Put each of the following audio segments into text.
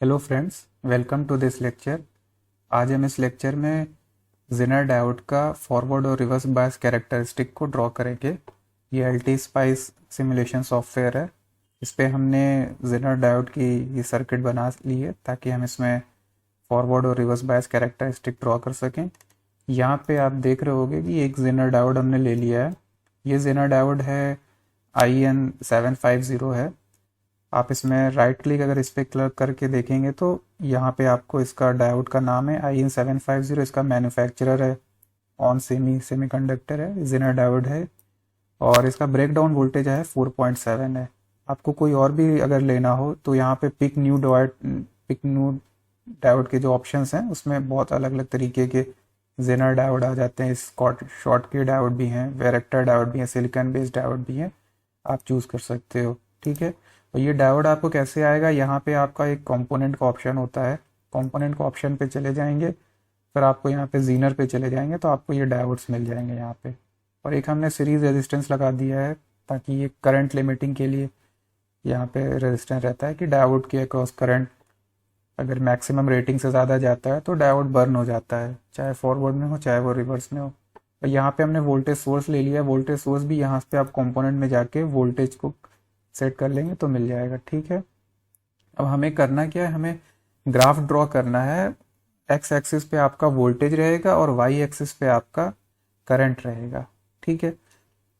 Hello friends, welcome to this lecture. आज हम इस लेक्चर में जेनर डायोड का फॉरवर्ड और रिवर्स बायस कैरेक्टरिस्टिक को ड्रॉ करेंगे। ये एलटी स्पाइस सिमुलेशन सॉफ्टवेयर है। इस पे हमने जेनर डायोड की ये सर्किट बना ली है ताकि हम इसमें फॉरवर्ड और रिवर्स बायस कैरेक्टरिस्टिक ड्रॉ कर सकें। यहाँ पे आप देख रहे होगे कि एक जेनर डायोड हमने ले लिया है। ये जेनर डायोड है IN750 है। आप इसमें राइट क्लिक अगर इस पर क्लिक करके देखेंगे तो यहाँ पे आपको इसका डायोड का नाम है IN750। इसका मैन्युफैक्चरर है ऑन सेमीकंडक्टर है, जेनर डायोड है और इसका ब्रेकडाउन वोल्टेज है 4.7 है। आपको कोई और भी अगर लेना हो तो यहाँ पे पिक न्यू डायोड के जो ऑप्शंस हैं उसमें बहुत अलग अलग तरीके के जेनर डायोड आ जाते हैं। शॉर्ट के डायोड भी हैं, वेरेक्टर डायोड भी हैं, सिलिकॉन बेस्ड डायोड भी हैं। आप चूज़ कर सकते हो, ठीक है। और ये डायोड आपको कैसे आएगा, यहाँ पे आपका एक कंपोनेंट का ऑप्शन होता है। कंपोनेंट का ऑप्शन पे चले जाएंगे, फिर आपको यहाँ पे जीनर पे चले जाएंगे तो आपको ये डायोड्स मिल जाएंगे यहाँ पे। और एक हमने सीरीज रेजिस्टेंस लगा दिया है ताकि ये करंट लिमिटिंग के लिए यहाँ पे रेजिस्टेंस रहता है कि डायोड के अक्रॉस करंट अगर मैक्सिमम रेटिंग से ज़्यादा जाता है तो डायोड बर्न हो जाता है, चाहे फॉरवर्ड में हो चाहे वो रिवर्स में हो। और यहाँ पे हमने वोल्टेज सोर्स ले लिया है। वोल्टेज सोर्स भी यहाँ पे आप कंपोनेंट में जाके वोल्टेज को सेट कर लेंगे तो मिल जाएगा, ठीक है। अब हमें करना क्या है, हमें ग्राफ ड्रॉ करना है। एक्स एक्सिस पे आपका वोल्टेज रहेगा और वाई एक्सिस पे आपका करंट रहेगा, ठीक है।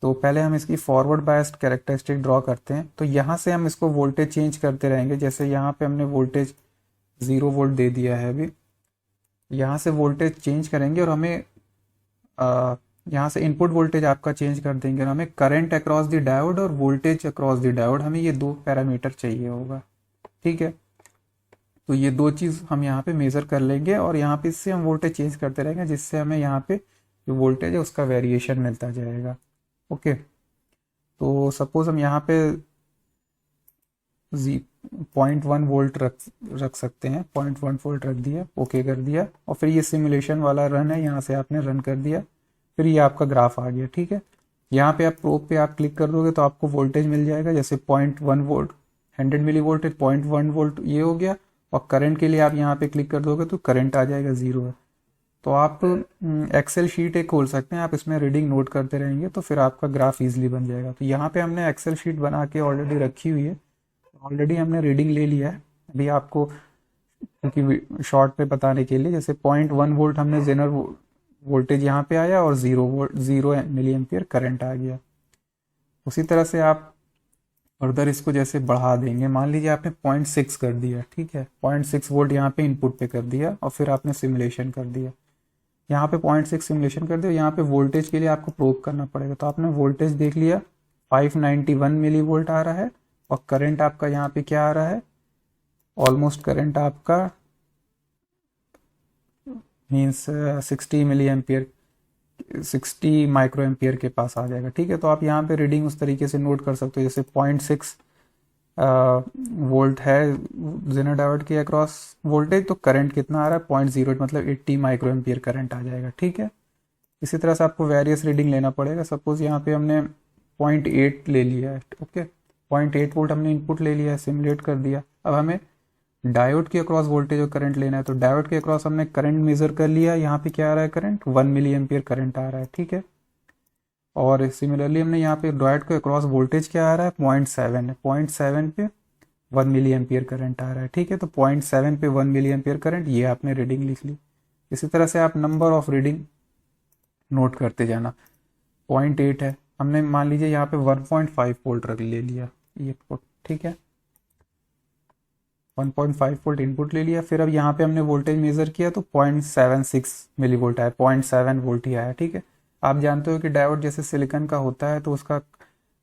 तो पहले हम इसकी फॉरवर्ड बायस्ड कैरेक्टरिस्टिक ड्रॉ करते हैं। तो यहाँ से हम इसको वोल्टेज चेंज करते रहेंगे। जैसे यहाँ पे हमने वोल्टेज 0 वोल्ट दे दिया है, अभी यहाँ से वोल्टेज चेंज करेंगे और हमें यहाँ से इनपुट वोल्टेज आपका चेंज कर देंगे और हमें करंट अक्रॉस द डायोड और वोल्टेज अक्रॉस द डायोड, हमें ये दो पैरामीटर चाहिए होगा, ठीक है। तो ये दो चीज़ हम यहाँ पे मेज़र कर लेंगे और यहाँ पे इससे हम वोल्टेज चेंज करते रहेंगे जिससे हमें यहाँ पे जो वोल्टेज है उसका वेरिएशन मिलता जाएगा, ओके। तो सपोज हम यहाँ पे 0.1 वोल्ट रख सकते हैं। 0.1 वोल्ट रख दिया, ओके कर दिया और फिर ये सिमुलेशन वाला रन है, यहाँ से आपने रन कर दिया, फिर ये आपका ग्राफ आ गया, ठीक है। यहाँ पे आप प्रोब पे आप क्लिक कर दोगे तो आपको वोल्टेज मिल जाएगा। जैसे 0.1 वोल्ट 100 मिली वोल्ट 0.1 वोल्ट ये हो गया। और करंट के लिए आप यहाँ पे क्लिक कर दोगे तो करंट आ जाएगा 0 है। तो आप एक्सेल शीट एक खोल सकते हैं, आप इसमें रीडिंग नोट करते रहेंगे तो फिर आपका ग्राफ ईजिली बन जाएगा। तो यहाँ पे हमने एक्सेल शीट बना के ऑलरेडी रखी हुई है, ऑलरेडी हमने रीडिंग ले लिया है। अभी आपको क्योंकि शॉर्ट पे बताने के लिए, जैसे 0.1 वोल्ट हमने जेनर वोल्टेज यहाँ पे आया और 0 मिली एम्पियर करंट आ गया। उसी तरह से आप फर्दर इसको जैसे बढ़ा देंगे। मान लीजिए आपने 0.6 कर दिया, ठीक है। 0.6 वोल्ट यहाँ पे इनपुट पे कर दिया और फिर आपने सिमुलेशन कर दिया। यहाँ पे 0.6 सिमुलेशन कर दिया। यहाँ पे वोल्टेज के लिए आपको प्रोब करना पड़ेगा। तो आपने वोल्टेज देख लिया 591 मिली वोल्ट आ रहा है और करंट आपका यहाँ पे क्या आ रहा है, ऑलमोस्ट करंट आपका means 60 milli ampere 60 micro ampere के पास आ जाएगा, ठीक है। तो आप यहाँ पे रीडिंग उस तरीके से नोट कर सकते हो। जैसे 0.6 वोल्ट है जेनर डायोड के अक्रॉस वोल्टेज, तो करंट कितना आ रहा है 0.08 मतलब 80 माइक्रो एम्पियर करंट आ जाएगा, ठीक है। इसी तरह से आपको वेरियस रीडिंग लेना पड़ेगा। सपोज यहाँ पे हमने 0.8 ले लिया है, ओके। 0.8 वोल्ट हमने इनपुट ले लिया है, सिमुलेट कर दिया। अब हमें डायोड के अक्रॉस वोल्टेज और करंट लेना है। तो डायोड के अक्रॉस हमने करंट मेजर कर लिया। यहाँ पे क्या आ रहा है, करंट 1 मिली एम्पियर करंट आ रहा है, ठीक है। और सिमिलरली हमने यहाँ पे डायोड के अक्रॉस वोल्टेज क्या आ रहा है 0.7 है। 0.7 पे 1 मिली एम्पियर करंट आ रहा है, ठीक है। तो 0.7 पे 1 मिली एम्पियर करंट, ये आपने रीडिंग लिख ली। इसी तरह से आप नंबर ऑफ रीडिंग नोट करते जाना। 0.8 है, हमने मान लीजिए यहाँ पे 1.5 वोल्ट रख ले लिया ये, ठीक है। 1.5 वोल्ट इनपुट ले लिया। फिर अब यहाँ पे हमने वोल्टेज मेजर किया तो 0.76 मिली वोल्ट आया, 0.7 वोल्ट ही आया, ठीक है। आप जानते हो कि डायोड जैसे सिलिकॉन का होता है तो उसका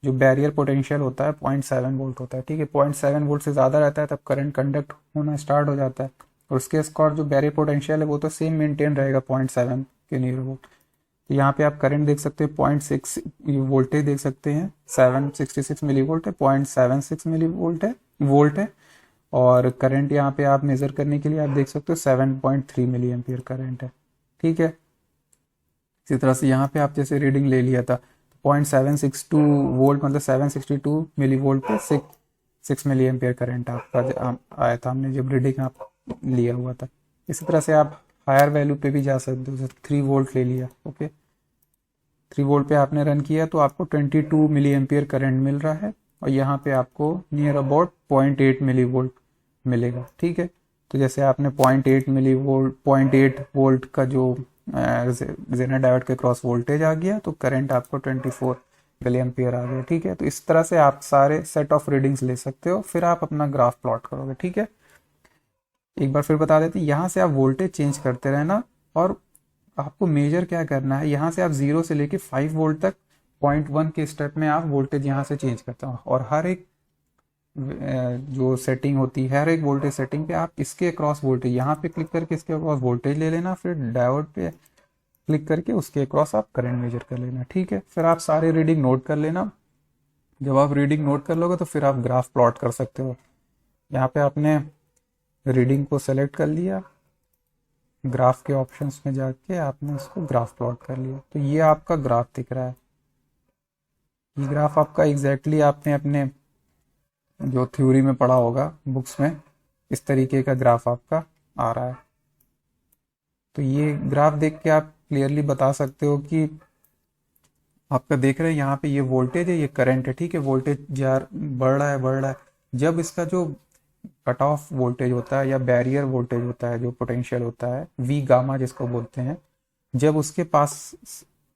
जो बैरियर पोटेंशियल होता है 0.7 वोल्ट होता है, ठीक है। 0.7 वोल्ट से ज़्यादा रहता है तब करंट कंडक्ट होना स्टार्ट हो जाता है और उसके स्कॉर जो बैरियर पोटेंशियल है वो तो सेम मेंटेन रहेगा 0.7 के नियर वोल्ट। तो यहाँ पे आप करंट देख सकते हैं 0.6, वोल्टेज देख सकते हैं 766 मिली वोल्ट है, 0.76 मिली वोल्ट है। और करंट यहाँ पे आप मेजर करने के लिए आप देख सकते हो 7.3 मिली एम्पियर करंट है, ठीक है। इसी तरह से यहाँ पे आप जैसे रीडिंग ले लिया था 0.762 वोल्ट मतलब 762 मिली वोल्ट पे 6 मिली एम्पियर करंट आपका आया था, हमने जब रीडिंग आप लिया हुआ था। इसी तरह से आप हायर वैल्यू पे भी जा सकते हो, जैसे 3 वोल्ट ले लिया, ओके 3 वोल्ट पे आपने रन किया तो आपको 22 मिली एम्पियर करंट मिल रहा है, और यहाँ पे आपको नियर अबाउट 0.8 मिली वोल्ट मिलेगा, ठीक है। तो जैसे आपने 0.8 वोल्ट का जो जेनर डायोड के क्रॉस वोल्टेज आ गया, तो करंट आपको 24 मिली एम्पियर आ गया, ठीक है। तो इस तरह से आप सारे सेट ऑफ रीडिंग्स ले सकते हो, फिर आप अपना ग्राफ प्लॉट करोगे, ठीक है। एक बार फिर बता देते हैं, यहाँ से आप वोल्टेज चेंज करते रहना, और आपको मेजर क्या करना है, यहाँ से आप 0 से लेके 5 वोल्ट तक 0.1 के स्टेप में आप वोल्टेज यहाँ से चेंज करते हो, और हर एक जो सेटिंग होती है, हर एक वोल्टेज सेटिंग पे आप इसके अक्रॉस वोल्टेज यहाँ पे क्लिक करके इसके अक्रॉस वोल्टेज ले लेना, फिर डायोड पे क्लिक करके उसके अक्रॉस आप करंट मेजर कर लेना, ठीक है। फिर आप सारे रीडिंग नोट कर लेना। जब आप रीडिंग नोट कर लोगे तो फिर आप ग्राफ प्लॉट कर सकते हो। यहाँ पे आपने रीडिंग को सेलेक्ट कर लिया, ग्राफ के ऑप्शंस में जाके आपने इसको ग्राफ प्लॉट कर लिया, तो ये आपका ग्राफ दिख रहा है। ये ग्राफ आपका एग्जैक्टली आपने अपने जो थ्योरी में पढ़ा होगा बुक्स में, इस तरीके का ग्राफ आपका आ रहा है। तो ये ग्राफ देख के आप क्लियरली बता सकते हो कि आपका देख रहे हैं यहाँ पे ये वोल्टेज है, ये करंट है, ठीक है। वोल्टेज बढ़ रहा है। जब इसका जो कट ऑफ वोल्टेज होता है या बैरियर वोल्टेज होता है, जो पोटेंशियल होता है वी गामा जिसको बोलते हैं, जब उसके पास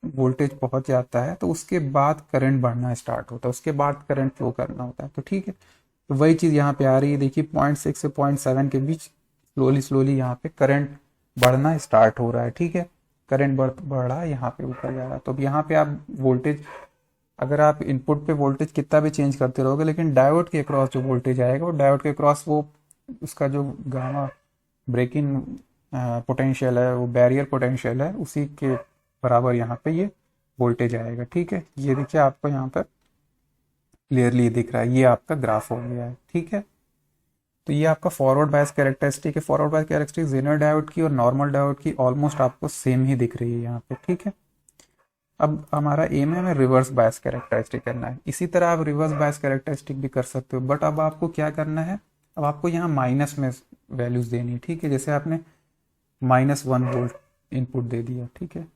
वोल्टेज पहुंच जाता है तो उसके बाद करंट बढ़ना स्टार्ट होता है, उसके बाद करंट फ्लो करना होता है, तो ठीक है। तो वही चीज़ यहाँ पे आ रही है, देखिए 0.6 से 0.7 के बीच स्लोली यहाँ पे करंट बढ़ना स्टार्ट हो रहा है, ठीक है। करंट बढ़ रहा है, यहाँ पे ऊपर जा रहा है। तो अब यहाँ पे आप वोल्टेज, अगर आप इनपुट पे वोल्टेज कितना भी चेंज करते रहोगे, लेकिन डायोड के क्रॉस जो वोल्टेज आएगा वो डायोड के क्रॉस वो उसका जो गामा ब्रेक इन पोटेंशियल है, वो बैरियर पोटेंशियल है, उसी के बराबर यहाँ पे ये वोल्टेज आएगा, ठीक है। ये देखिए आपको यहाँ पर क्लियरली दिख रहा है, ये आपका ग्राफ हो गया है, ठीक है। तो ये आपका फॉरवर्ड बायस कैरेक्टरिस्टिक है। Forward bias characteristic Zener diode की और नॉर्मल डायोड की ऑलमोस्ट आपको सेम ही दिख रही है यहाँ पे, ठीक है। अब हमारा एम है हमें रिवर्स बायस कैरेक्टरिस्टिक करना है। इसी तरह आप रिवर्स बायस कैरेक्टरिस्टिक भी कर सकते हो, बट अब आपको क्या करना है, अब आपको यहाँ माइनस में वैल्यूज देनी है, ठीक है। जैसे आपने -1 वोल्ट इनपुट दे दिया, ठीक है,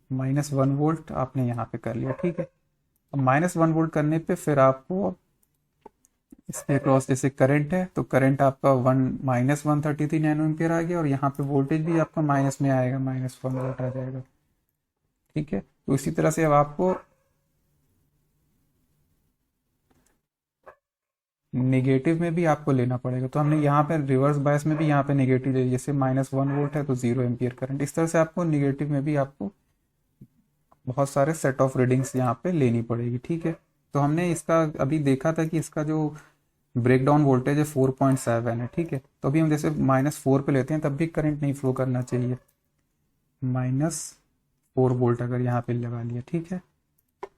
-1 वोल्ट आपने यहाँ पे कर लिया, ठीक है। अब -1 वोल्ट करने पे फिर आपको इसके क्रॉस जैसे करंट है, तो करंट आपका -133 नैनो एम्पियर आ गया, और यहाँ पे वोल्टेज भी आपका माइनस में आएगा, -1 वोल्ट आ जाएगा, ठीक है। तो इसी तरह से अब आपको नेगेटिव में भी आपको लेना पड़ेगा। तो हमने यहाँ पे रिवर्स बायस में भी यहाँ पे नेगेटिव ले, जैसे -1 वोल्ट है तो 0 एम्पियर करंट। इस तरह से आपको नेगेटिव में भी आपको बहुत सारे सेट ऑफ रीडिंग्स यहाँ पे लेनी पड़ेगी, ठीक है। तो हमने इसका अभी देखा था कि इसका जो ब्रेकडाउन वोल्टेज है 4.7 है, ठीक है। तो अभी हम जैसे -4 पे लेते हैं तब भी करंट नहीं फ्लो करना चाहिए। -4 वोल्ट अगर यहाँ पे लगा लिया, ठीक है,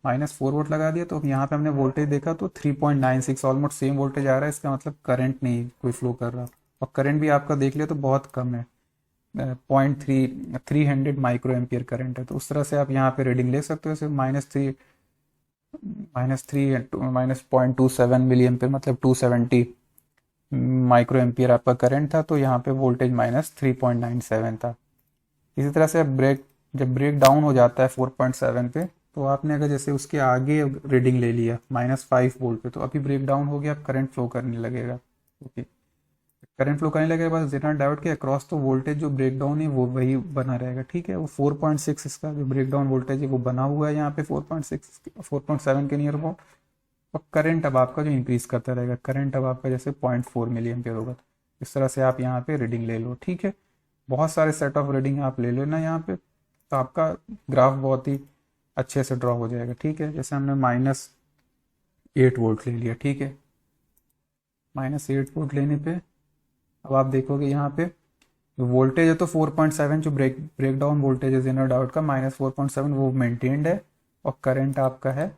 -4 वोल्ट लगा दिया, तो अब यहाँ पे हमने वोल्टेज देखा तो 3.96 ऑलमोस्ट सेम वोल्टेज आ रहा है, इसका मतलब करंट नहीं कोई फ्लो कर रहा। और करंट भी आपका देख लिया तो बहुत कम है, 300 माइक्रो एम्पियर करंट है। तो उस तरह से आप यहाँ पे रीडिंग ले सकते हो। जैसे -0.27 मिली एम्पियर मतलब 270 माइक्रो एम्पियर आपका करंट था, तो यहाँ पे वोल्टेज -3.97 था। इसी तरह से जब ब्रेक डाउन हो जाता है 4.7 पे, तो आपने अगर जैसे उसके आगे रीडिंग ले लिया -5 वोल्ट पे, तो अभी ब्रेक डाउन हो गया, करंट फ्लो करने लगेगा, ओके। करंट फ्लो करने लगेगा बाद जेनर डायोड के अक्रॉस, तो वोल्टेज जो ब्रेक डाउन है वो वही बना रहेगा, ठीक है। वो 4.6 इसका जो ब्रेक डाउन वोल्टेज है वो बना हुआ है यहाँ पे 4.7 के नियर अबाउट। और करंट अब आपका जो इंक्रीज करता रहेगा, करंट अब आपका जैसे 0.4 मिली एम्पियर होगा। तो इस तरह से आप यहाँ पे रीडिंग ले लो, ठीक है। बहुत सारे सेट ऑफ रीडिंग आप ले लेना यहाँ पे, तो आपका ग्राफ बहुत ही अच्छे से ड्रॉ हो जाएगा, ठीक है। जैसे हमने -8 वोल्ट ले लिया, ठीक है। -8 वोल्ट लेने पे अब आप देखोगे यहाँ पे वोल्टेज है तो 4.7 जो ब्रेक डाउन वोल्टेज है जेनर डायोड का -4.7 वो मेंटेन्ड है, और करंट आपका है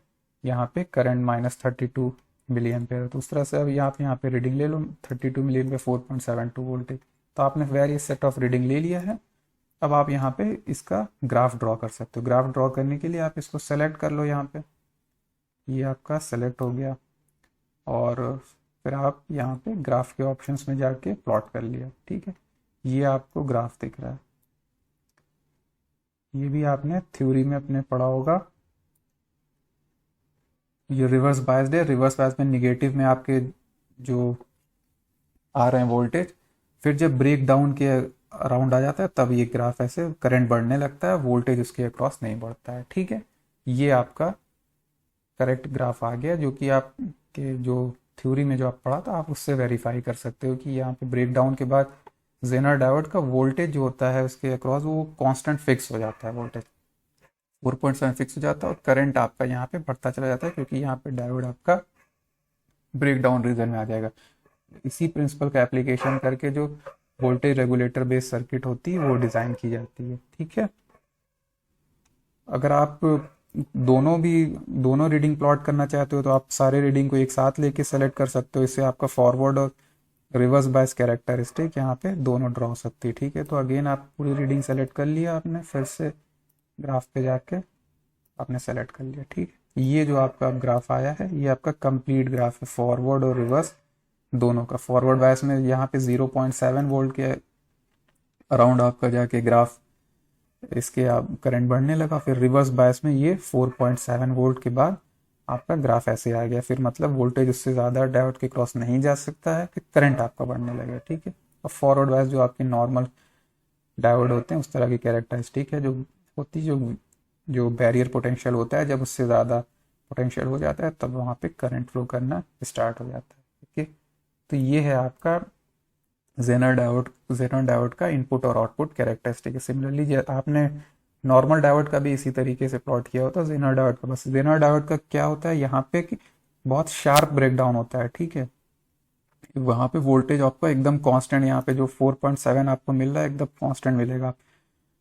यहाँ पे करंट -32 मिली एम्पियर। तो उस तरह से अब यहाँ पे रीडिंग ले लो 32 मिली एम्पियर 4.72 वोल्टेज। तो आपने वेरियस सेट ऑफ रीडिंग ले लिया है। अब आप यहाँ पे इसका ग्राफ ड्रॉ कर सकते हो। ग्राफ ड्रॉ करने के लिए आप इसको सेलेक्ट कर लो, यहाँ पे ये आपका सेलेक्ट हो गया। और फिर आप यहाँ पे ग्राफ के ऑप्शंस में जाके प्लॉट कर लिया। ठीक है, ये आपको ग्राफ दिख रहा है। ये भी आपने थ्योरी में अपने पढ़ा होगा। ये रिवर्स बायस्ड है। रिवर्स बायस में निगेटिव में आपके जो आ रहे हैं वोल्टेज, फिर जब ब्रेक डाउन के अराउंड आ जाता है तब ये ग्राफ ऐसे करंट बढ़ने लगता है, वोल्टेज उसके अक्रॉस नहीं बढ़ता है। ठीक है, ये आपका करेक्ट ग्राफ आ गया, जो कि आपके जो थ्योरी में जो आप पढ़ा था आप उससे वेरीफाई कर सकते हो कि यहाँ पे ब्रेक डाउन के बाद जेनर डायोड का वोल्टेज जो होता है उसके अक्रॉस वो कांस्टेंट फिक्स हो जाता है, वोल्टेज 4.7 फिक्स हो जाता है और करंट आपका यहाँ पे बढ़ता चला जाता है, क्योंकि यहाँ पे डायोड आपका ब्रेक डाउन रीजन में आ जाएगा। इसी प्रिंसिपल का एप्लीकेशन करके जो वोल्टेज रेगुलेटर बेस्ड सर्किट होती है वो डिज़ाइन की जाती है। ठीक है, अगर आप दोनों रीडिंग प्लॉट करना चाहते हो तो आप सारे रीडिंग को एक साथ लेके सेलेक्ट कर सकते हो। इससे आपका फॉरवर्ड और रिवर्स बायस कैरेक्टरिस्टिक यहाँ पे दोनों ड्रॉ हो सकती है। ठीक है, तो अगेन आप पूरी रीडिंग सेलेक्ट कर लिया आपने, फिर से ग्राफ पे जाके आपने सेलेक्ट कर लिया। ठीक है, ये जो आपका ग्राफ आया है ये आपका कंप्लीट ग्राफ है, फॉरवर्ड और रिवर्स दोनों का। फॉरवर्ड बायस में यहाँ पे 0.7 वोल्ट के अराउंड आपका जाके ग्राफ इसके आप करंट बढ़ने लगा, फिर रिवर्स बायस में ये 4.7 वोल्ट के बाद आपका ग्राफ ऐसे आ गया। फिर मतलब वोल्टेज उससे ज़्यादा डायोड के क्रॉस नहीं जा सकता है, फिर करंट आपका बढ़ने लगा। ठीक है, और फॉरवर्ड बायस जो आपके नॉर्मल डायोड होते हैं उस तरह की कैरेक्टरिस्टिक है, जो होती जो बैरियर पोटेंशियल होता है, जब उससे ज़्यादा पोटेंशियल हो जाता है तब वहाँ पे करंट फ्लो करना स्टार्ट हो जाता है। ठीक है, तो ये है आपका जेनर डायोड का इनपुट और आउटपुट कैरेक्टरिस्टिक है। सिमिलरली आपने नॉर्मल डायोड का भी इसी तरीके से प्लॉट किया होता है जेनर डायोड का। बस जेनर डायोड का क्या होता है यहाँ पे कि बहुत शार्प ब्रेकडाउन होता है। ठीक है, वहाँ पे वोल्टेज आपको एकदम कांस्टेंट, यहाँ पे जो 4.7 आपको मिल रहा है एकदम कांस्टेंट मिलेगा।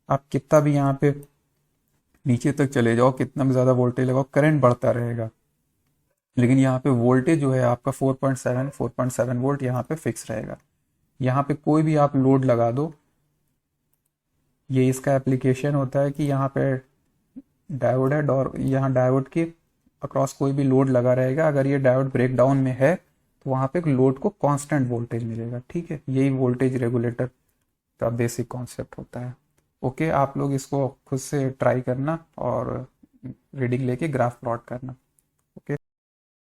आप कितना भी यहाँ पे नीचे तक चले जाओ, कितना भी ज़्यादा वोल्टेज लगाओ, करंट बढ़ता रहेगा। लेकिन यहाँ पे वोल्टेज जो है आपका 4.7 वोल्ट यहाँ पे फिक्स रहेगा। यहाँ पे कोई भी आप लोड लगा दो, ये इसका एप्लीकेशन होता है कि यहाँ पे डायोड है और यहाँ डायोड के अक्रॉस कोई भी लोड लगा रहेगा, अगर ये डायोड ब्रेक डाउन में है तो वहाँ पे लोड को कांस्टेंट वोल्टेज मिलेगा। ठीक है, यही वोल्टेज रेगुलेटर का बेसिक कॉन्सेप्ट होता है। ओके, आप लोग इसको खुद से ट्राई करना और रीडिंग लेके ग्राफ प्लॉट करना।